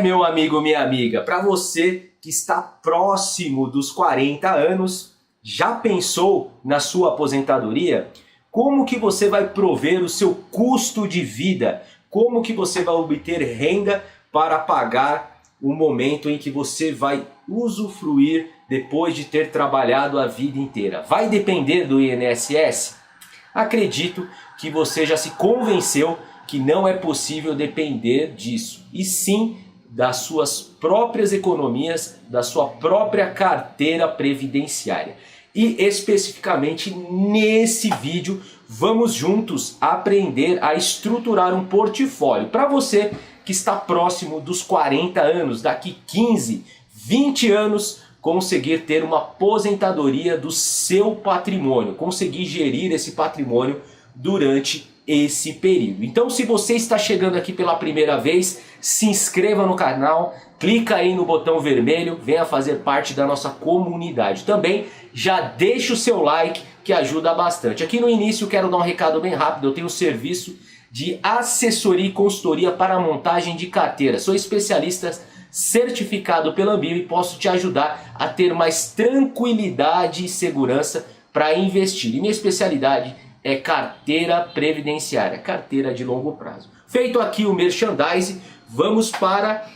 Meu amigo, minha amiga, para você que está próximo dos 40 anos, já pensou na sua aposentadoria? Como que você vai prover o seu custo de vida? Como que você vai obter renda para pagar o momento em que você vai usufruir depois de ter trabalhado a vida inteira? Vai depender do INSS? Acredito que você já se convenceu que não é possível depender disso, e sim das suas próprias economias, da sua própria carteira previdenciária. E especificamente nesse vídeo vamos juntos aprender a estruturar um portfólio para você que está próximo dos 40 anos, daqui 15, 20 anos, conseguir ter uma aposentadoria do seu patrimônio, conseguir gerir esse patrimônio durante esse período. Então, se você está chegando aqui pela primeira vez, se inscreva no canal, clica aí no botão vermelho, venha fazer parte da nossa comunidade. Também já deixa o seu like, que ajuda bastante. Aqui no início quero dar um recado bem rápido. Eu tenho um serviço de assessoria e consultoria para a montagem de carteira. Sou especialista certificado pela Anbio e posso te ajudar a ter mais tranquilidade e segurança para investir. E minha especialidade é carteira previdenciária, carteira de longo prazo. Feito aqui o merchandising, vamos para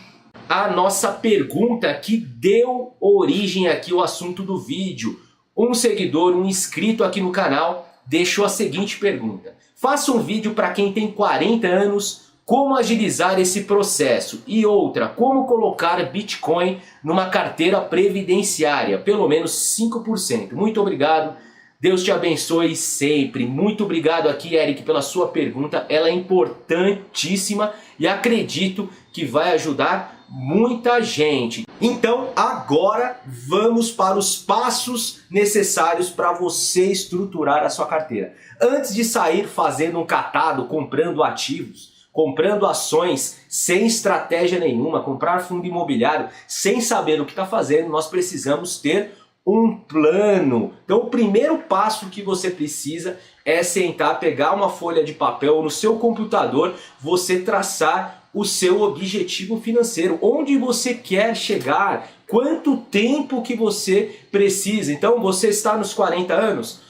a nossa pergunta que deu origem aqui ao assunto do vídeo. Um seguidor, um inscrito aqui no canal, deixou a seguinte pergunta: faça um vídeo para quem tem 40 anos, como agilizar esse processo. E outra, como colocar Bitcoin numa carteira previdenciária, pelo menos 5%. Muito obrigado. Deus te abençoe sempre. Muito obrigado aqui, Eric, pela sua pergunta. Ela é importantíssima e acredito que vai ajudar muita gente. Então, agora vamos para os passos necessários para você estruturar a sua carteira. Antes de sair fazendo um catado, comprando ativos, comprando ações sem estratégia nenhuma, comprar fundo imobiliário sem saber o que está fazendo, nós precisamos ter um plano. Então o primeiro passo que você precisa é sentar, pegar uma folha de papel ou no seu computador, você traçar o seu objetivo financeiro, onde você quer chegar, quanto tempo que você precisa. Então você está nos 40 anos,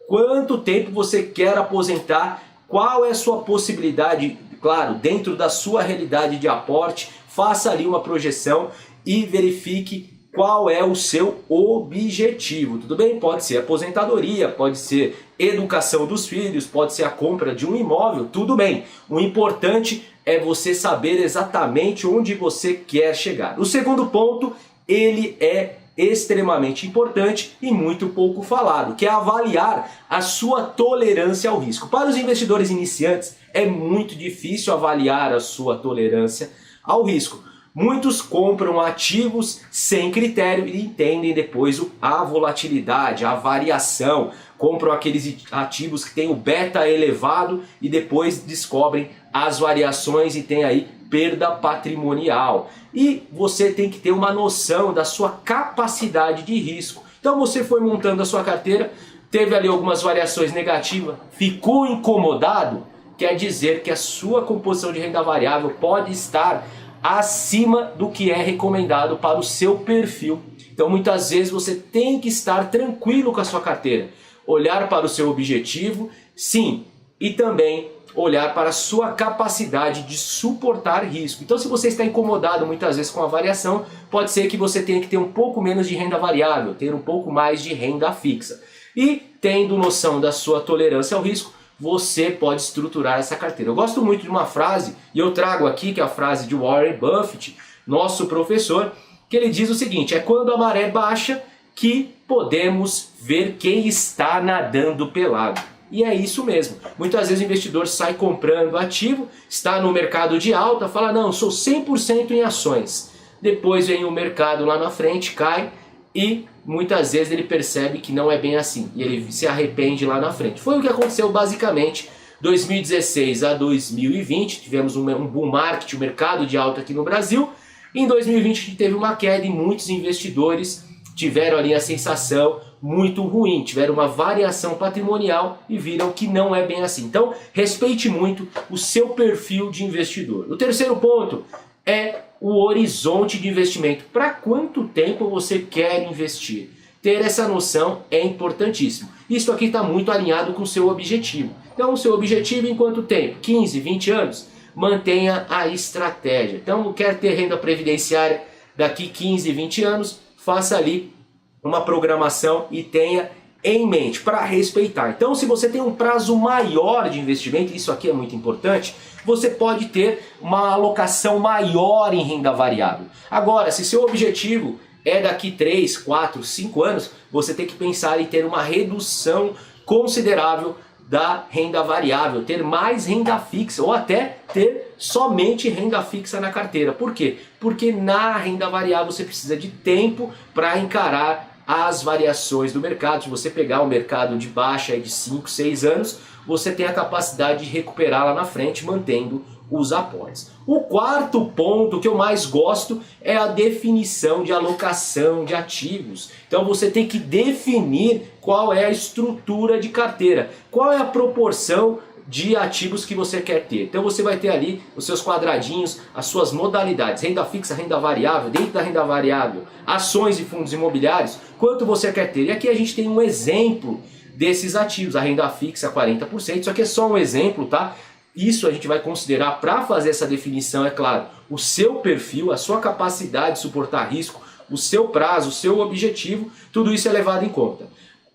quanto tempo você quer aposentar, qual é a sua possibilidade, claro, dentro da sua realidade de aporte, faça ali uma projeção e verifique qual é o seu objetivo, tudo bem? Pode ser aposentadoria, pode ser educação dos filhos, pode ser a compra de um imóvel, tudo bem. O importante é você saber exatamente onde você quer chegar. O segundo ponto, ele é extremamente importante e muito pouco falado, que é avaliar a sua tolerância ao risco. Para os investidores iniciantes, é muito difícil avaliar a sua tolerância ao risco. Muitos compram ativos sem critério e entendem depois a volatilidade, a variação. Compram aqueles ativos que têm o beta elevado e depois descobrem as variações e tem aí perda patrimonial. E você tem que ter uma noção da sua capacidade de risco. Então você foi montando a sua carteira, teve ali algumas variações negativas, ficou incomodado, quer dizer que a sua composição de renda variável pode estar acima do que é recomendado para o seu perfil. Então muitas vezes você tem que estar tranquilo com a sua carteira, olhar para o seu objetivo, sim, e também olhar para a sua capacidade de suportar risco. Então se você está incomodado muitas vezes com a variação, pode ser que você tenha que ter um pouco menos de renda variável, ter um pouco mais de renda fixa. E tendo noção da sua tolerância ao risco, você pode estruturar essa carteira. Eu gosto muito de uma frase, e eu trago aqui, que é a frase de Warren Buffett, nosso professor, que ele diz o seguinte: é quando a maré baixa que podemos ver quem está nadando pelado. E é isso mesmo. Muitas vezes o investidor sai comprando ativo, está no mercado de alta, fala, não, sou 100% em ações. Depois vem o mercado lá na frente, cai e muitas vezes ele percebe que não é bem assim e ele se arrepende lá na frente. Foi o que aconteceu basicamente 2016 a 2020, tivemos um bull market, um mercado de alta aqui no Brasil. Em 2020 a gente teve uma queda e muitos investidores tiveram ali a sensação muito ruim, tiveram uma variação patrimonial e viram que não é bem assim. Então respeite muito o seu perfil de investidor. O terceiro ponto é o horizonte de investimento. Para quanto tempo você quer investir? Ter essa noção é importantíssimo. Isso aqui está muito alinhado com o seu objetivo. Então, o seu objetivo em quanto tempo? 15, 20 anos? Mantenha a estratégia. Então, quer ter renda previdenciária daqui 15, 20 anos? Faça ali uma programação e tenha em mente para respeitar. Então, se você tem um prazo maior de investimento, isso aqui é muito importante, você pode ter uma alocação maior em renda variável. Agora, se seu objetivo é daqui 3, 4, 5 anos, você tem que pensar em ter uma redução considerável da renda variável, ter mais renda fixa ou até ter somente renda fixa na carteira. Por quê? Porque na renda variável você precisa de tempo para encarar as variações do mercado. Se você pegar o mercado de baixa de 5, 6 anos, você tem a capacidade de recuperar lá na frente mantendo os aportes. O quarto ponto que eu mais gosto é a definição de alocação de ativos. Então você tem que definir qual é a estrutura de carteira, qual é a proporção de ativos que você quer ter. Então você vai ter ali os seus quadradinhos, as suas modalidades, renda fixa, renda variável, dentro da renda variável, ações e fundos imobiliários, quanto você quer ter. E aqui a gente tem um exemplo desses ativos, a renda fixa 40%, isso aqui é só um exemplo, tá? Isso a gente vai considerar para fazer essa definição, é claro, o seu perfil, a sua capacidade de suportar risco, o seu prazo, o seu objetivo, tudo isso é levado em conta.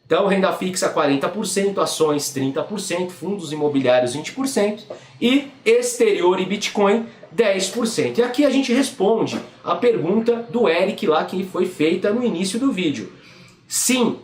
Então, renda fixa 40%, ações 30%, fundos imobiliários 20% e exterior e Bitcoin 10%. E aqui a gente responde a pergunta do Eric lá que foi feita no início do vídeo. Sim,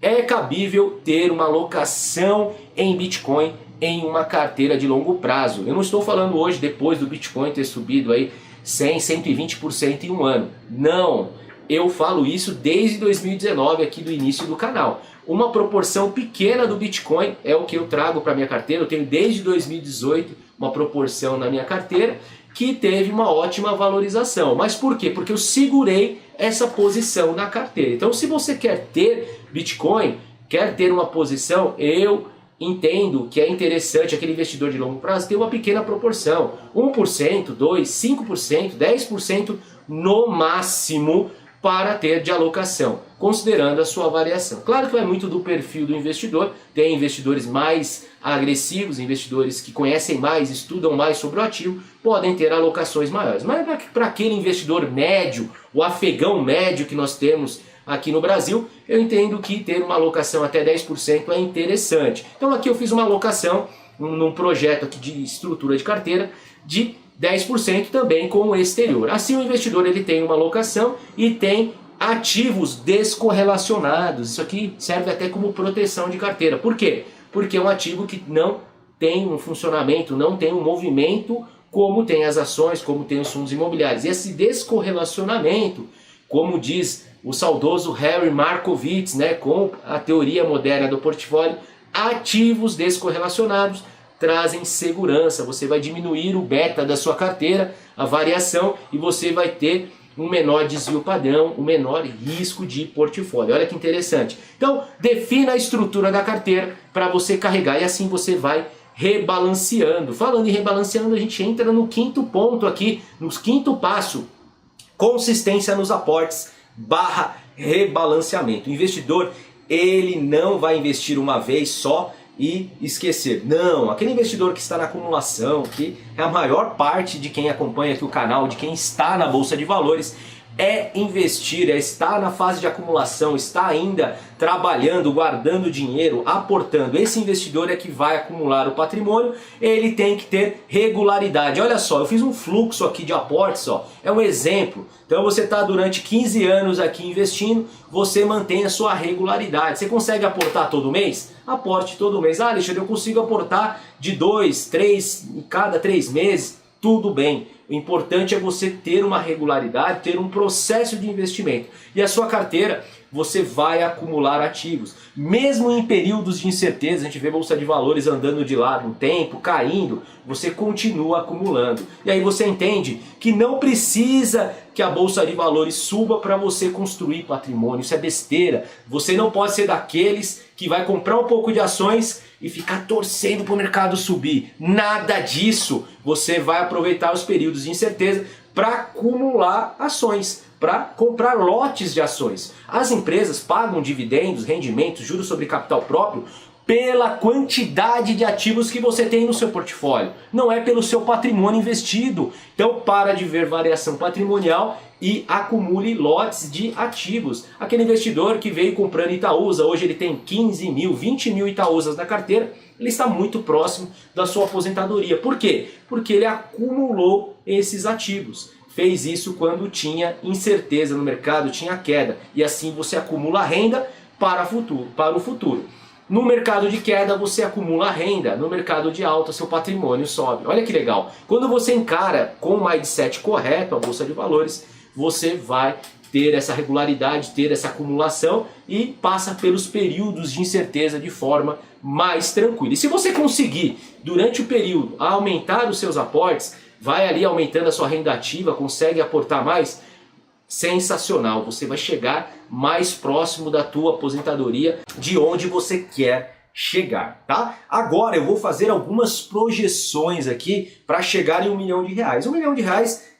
é cabível ter uma alocação em Bitcoin em uma carteira de longo prazo. Eu não estou falando hoje depois do Bitcoin ter subido aí 100, 120% em um ano. Não, eu falo isso desde 2019 aqui do início do canal. Uma proporção pequena do Bitcoin é o que eu trago para minha carteira. Eu tenho desde 2018 uma proporção na minha carteira que teve uma ótima valorização. Mas por quê? Porque eu segurei essa posição na carteira. Então, se você quer ter Bitcoin, quer ter uma posição, eu entendo que é interessante aquele investidor de longo prazo ter uma pequena proporção. 1%, 2%, 5%, 10% no máximo para ter de alocação, considerando a sua variação. Claro que vai muito do perfil do investidor, tem investidores mais agressivos, investidores que conhecem mais, estudam mais sobre o ativo, podem ter alocações maiores. Mas para aquele investidor médio, o afegão médio que nós temos aqui no Brasil, eu entendo que ter uma alocação até 10% é interessante. Então aqui eu fiz uma alocação num projeto aqui de estrutura de carteira de 10% também com o exterior. Assim o investidor ele tem uma alocação e tem ativos descorrelacionados. Isso aqui serve até como proteção de carteira. Por quê? Porque é um ativo que não tem um funcionamento, não tem um movimento como tem as ações, como tem os fundos imobiliários. E esse descorrelacionamento, como diz o saudoso Harry Markowitz, né, com a teoria moderna do portfólio, ativos descorrelacionados trazem segurança. Você vai diminuir o beta da sua carteira, a variação, e você vai ter um menor desvio padrão, um menor risco de portfólio. Olha que interessante. Então, defina a estrutura da carteira para você carregar e assim você vai rebalanceando. Falando em rebalanceando, a gente entra no quinto ponto aqui, no quinto passo, consistência nos aportes / rebalanceamento. O investidor, ele não vai investir uma vez só e esquecer. Não, aquele investidor que está na acumulação, que é a maior parte de quem acompanha aqui o canal, de quem está na Bolsa de Valores, é investir, é estar na fase de acumulação, está ainda trabalhando, guardando dinheiro, aportando. Esse investidor é que vai acumular o patrimônio, ele tem que ter regularidade. Olha só, eu fiz um fluxo aqui de aportes, ó, é um exemplo. Então você está durante 15 anos aqui investindo, você mantém a sua regularidade. Você consegue aportar todo mês? Aporte todo mês. Ah, Alexandre, eu consigo aportar de 2, 3, cada 3 meses. Tudo bem. O importante é você ter uma regularidade, ter um processo de investimento. E a sua carteira, você vai acumular ativos. Mesmo em períodos de incerteza, a gente vê a Bolsa de Valores andando de lado um tempo, caindo, você continua acumulando. E aí você entende que não precisa que a Bolsa de Valores suba para você construir patrimônio. Isso é besteira. Você não pode ser daqueles que vai comprar um pouco de ações e ficar torcendo para o mercado subir. Nada disso. Você vai aproveitar os períodos de incerteza para acumular ações, para comprar lotes de ações. As empresas pagam dividendos, rendimentos, juros sobre capital próprio pela quantidade de ativos que você tem no seu portfólio, não é pelo seu patrimônio investido. Então para de ver variação patrimonial e acumule lotes de ativos. Aquele investidor que veio comprando Itaúsa, hoje ele tem 15 mil, 20 mil Itaúsas na carteira, ele está muito próximo da sua aposentadoria. Por quê? Porque ele acumulou esses ativos. Fez isso quando tinha incerteza no mercado, tinha queda. E assim você acumula renda para o futuro. No mercado de queda você acumula renda, no mercado de alta seu patrimônio sobe. Olha que legal. Quando você encara com o mindset correto a Bolsa de Valores, você vai ter essa regularidade, ter essa acumulação e passa pelos períodos de incerteza de forma mais tranquila. E se você conseguir, durante o período, aumentar os seus aportes, vai ali aumentando a sua renda ativa, consegue aportar mais, sensacional, você vai chegar mais próximo da tua aposentadoria, de onde você quer chegar, tá? Agora eu vou fazer algumas projeções aqui para chegar em R$1 milhão. R$1 milhão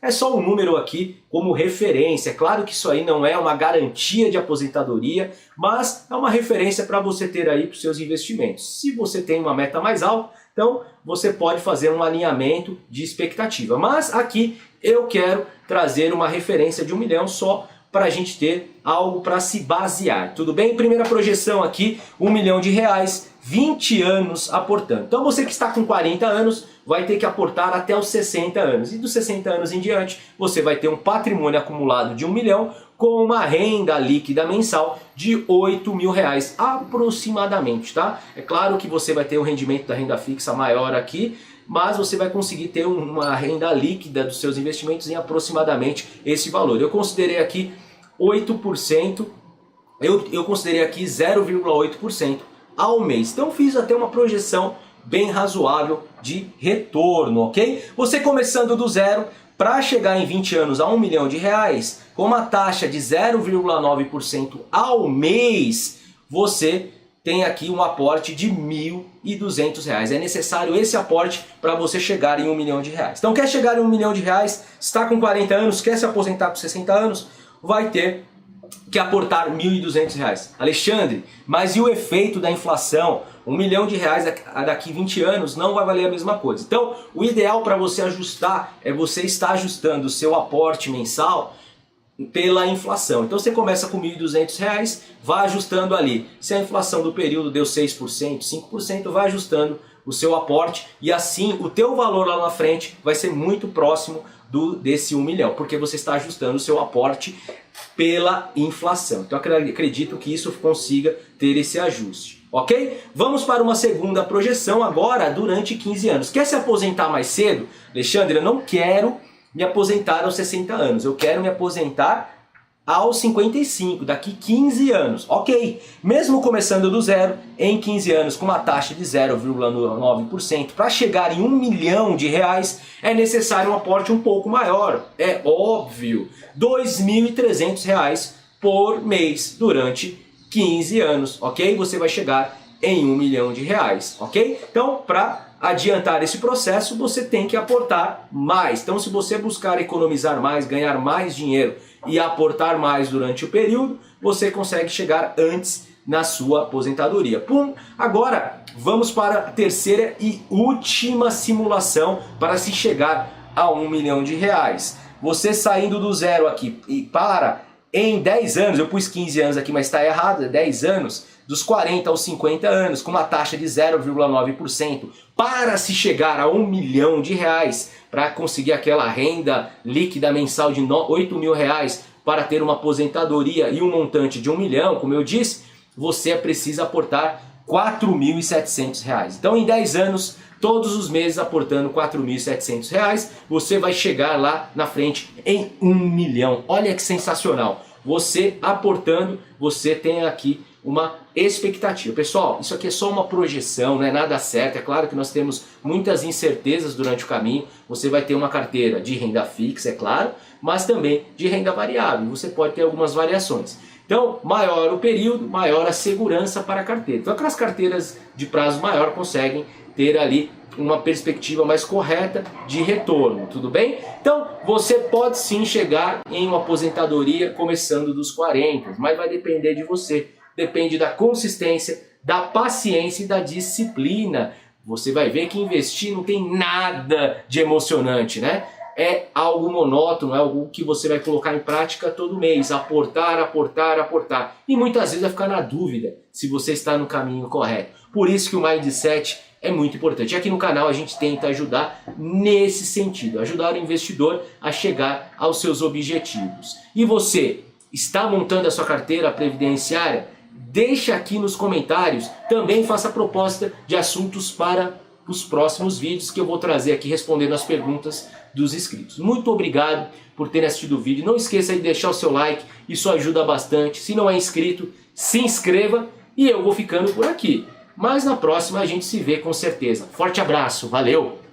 é só um número aqui como referência. É claro que isso aí não é uma garantia de aposentadoria, mas é uma referência para você ter aí para os seus investimentos. Se você tem uma meta mais alta, então você pode fazer um alinhamento de expectativa. Mas aqui eu quero trazer uma referência de R$1 milhão só para a gente ter algo para se basear. Tudo bem? Primeira projeção aqui, R$1 milhão, 20 anos aportando. Então você que está com 40 anos vai ter que aportar até os 60 anos. E dos 60 anos em diante você vai ter um patrimônio acumulado de R$1 milhão com uma renda líquida mensal de R$8 mil aproximadamente, tá? É claro que você vai ter o rendimento da renda fixa maior aqui, mas você vai conseguir ter uma renda líquida dos seus investimentos em aproximadamente esse valor. Eu considerei aqui 8%, eu considerei aqui 0,8% ao mês. Então fiz até uma projeção bem razoável de retorno, ok? Você começando do zero, para chegar em 20 anos a R$1 milhão, com uma taxa de 0,9% ao mês, você tem aqui um aporte de R$ 1.200. É necessário esse aporte para você chegar em R$1 milhão. Então quer chegar em R$1 milhão, está com 40 anos, quer se aposentar com 60 anos, vai ter que aportar R$ 1.200. Alexandre, mas e o efeito da inflação? R$1 milhão daqui 20 anos não vai valer a mesma coisa. Então o ideal para você ajustar é você estar ajustando o seu aporte mensal pela inflação. Então você começa com R$ 1.200, vai ajustando ali. Se a inflação do período deu 6%, 5%, vai ajustando o seu aporte e assim o teu valor lá na frente vai ser muito próximo desse 1 milhão, porque você está ajustando o seu aporte pela inflação. Então acredito que isso consiga ter esse ajuste. Ok? Vamos para uma segunda projeção agora durante 15 anos. Quer se aposentar mais cedo? Alexandre, eu não quero me aposentar aos 60 anos, eu quero me aposentar aos 55, daqui 15 anos. Ok, mesmo começando do zero, em 15 anos com uma taxa de 0,9%, para chegar em R$1 milhão, é necessário um aporte um pouco maior. É óbvio, R$ 2.300 por mês durante 15 anos, ok? Você vai chegar em R$1 milhão, ok? Então, para adiantar esse processo, você tem que aportar mais. Então, se você buscar economizar mais, ganhar mais dinheiro e aportar mais durante o período, você consegue chegar antes na sua aposentadoria. Pum! Agora, vamos para a terceira e última simulação para se chegar a R$1 milhão. Você saindo do zero aqui e em 10 anos, eu pus 15 anos aqui, mas está errado, é 10 anos, dos 40 aos 50 anos, com uma taxa de 0,9%, para se chegar a R$1 milhão, para conseguir aquela renda líquida mensal de R$8 mil, para ter uma aposentadoria e um montante de R$1 milhão, como eu disse, você precisa aportar R$4.700. Então em 10 anos, todos os meses aportando R$4.700, você vai chegar lá na frente em R$1 milhão. Olha que sensacional! Você aportando, você tem aqui uma expectativa. Pessoal, isso aqui é só uma projeção, não é nada certo. É claro que nós temos muitas incertezas durante o caminho. Você vai ter uma carteira de renda fixa, é claro, mas também de renda variável. Você pode ter algumas variações. Então, maior o período, maior a segurança para a carteira. Então, aquelas carteiras de prazo maior conseguem ter ali uma perspectiva mais correta de retorno, tudo bem? Então, você pode sim chegar em uma aposentadoria começando dos 40, mas vai depender de você. Depende da consistência, da paciência e da disciplina. Você vai ver que investir não tem nada de emocionante, né? É algo monótono, é algo que você vai colocar em prática todo mês, aportar, aportar, aportar. E muitas vezes vai ficar na dúvida se você está no caminho correto. Por isso que o Mindset é muito importante. Aqui no canal a gente tenta ajudar nesse sentido, ajudar o investidor a chegar aos seus objetivos. E você está montando a sua carteira previdenciária? Deixa aqui nos comentários, também faça proposta de assuntos para os próximos vídeos que eu vou trazer aqui respondendo as perguntas dos inscritos. Muito obrigado por ter assistido o vídeo. Não esqueça de deixar o seu like, isso ajuda bastante. Se não é inscrito, se inscreva e eu vou ficando por aqui. Mas na próxima a gente se vê com certeza. Forte abraço, valeu!